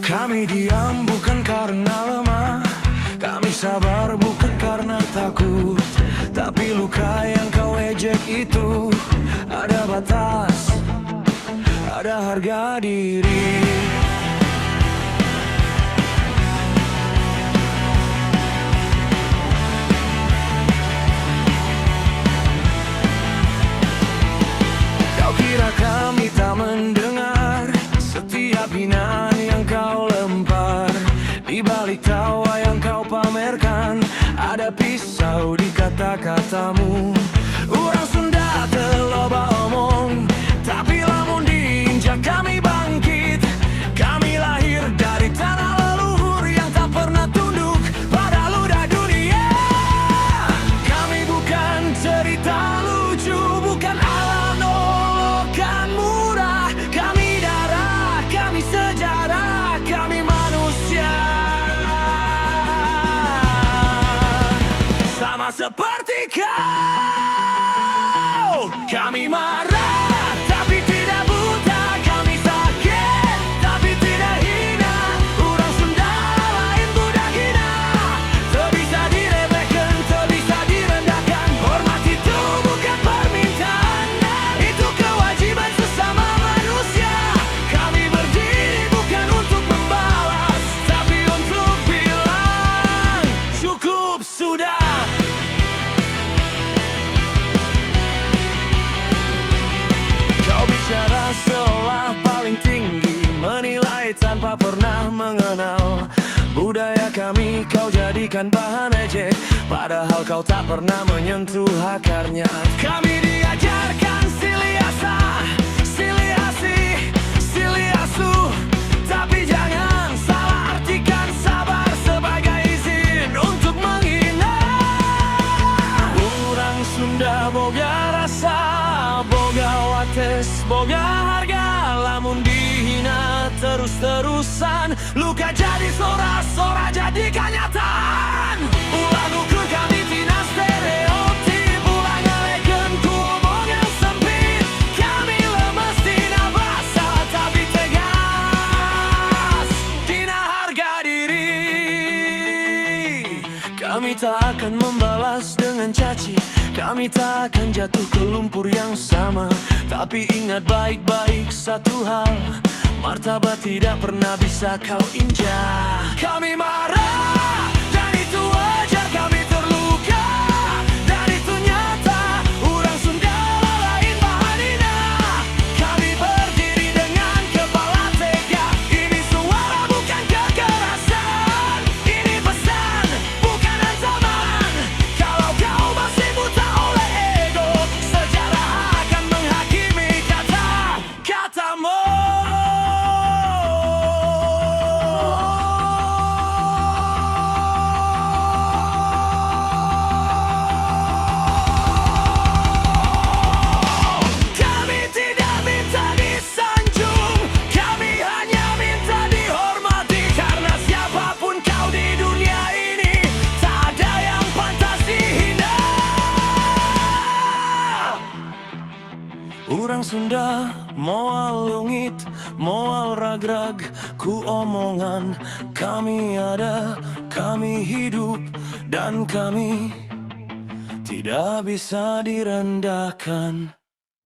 Kami diam bukan karena lemah, kami sabar bukan karena takut. Tapi luka yang kau ejek itu ada batas, ada harga diri. Kau kira kami tak mendengar setiap hinaan yang kau lempar. Di balik tawa yang kau pamerkan, ada pisau di kata-katamu. Orang Sunda terloba omong, tapi lamun diinjak kami bangkit. Kami lahir dari tanah leluhur yang tak pernah tunduk pada ludah dunia. Kami bukan cerita lucu, bukan ala nolokan murah. Kami darah, kami sejarah, kami manusia. Sama seperti kau, kami marah tapi tidak buta. Kami sakit tapi tidak hina. Orang Sunda lain budak hina, tak bisa diremehkan, tak bisa direndahkan. Hormat itu bukan permintaan, itu kewajiban sesama manusia. Kami berdiri bukan untuk membalas, tapi untuk bilang cukup sudah. Bicara seolah paling tinggi, menilai tanpa pernah mengenal budaya kami. Kau jadikan bahan ejek, padahal kau tak pernah menyentuh akarnya. Kami diajarkan silih asah, silih asih, silih asuh, tapi jangan salah artikan sabar sebagai izin untuk menghina. Orang Sunda boga rasa, boga wates, boga harga. Lamun dihina terus-terusan, luka jadi sora-sora jadi kenyataan. Ulang ukur kami tina stereotip, ulang ngaleken ku omongan sempit. Kami lemes tina basa tapi tegas tina harga diri. Kami tak akan membalas dengan caci, kami tak akan jatuh ke lumpur yang sama. Tapi ingat baik-baik satu hal, martabat tidak pernah bisa kau injak. Kami marah dan itu wajar, kami terluka dan itu nyata. Orang Sunda lain bahan hina, kami berdiri dengan kepala tegak. Ini suara bukan kekerasan, ini pesan bukan ancaman. Kalau kau masih buta oleh ego, sejarah akan menghakimi kata-katamu. Kami tidak minta disanjung, kami hanya minta dihormati. Karena siapapun kau di dunia ini, tak ada yang pantas dihina. Orang Sunda moal lungit, moal ragrag, ku omongan. Kami ada, kami hidup, dan kami tidak bisa direndahkan.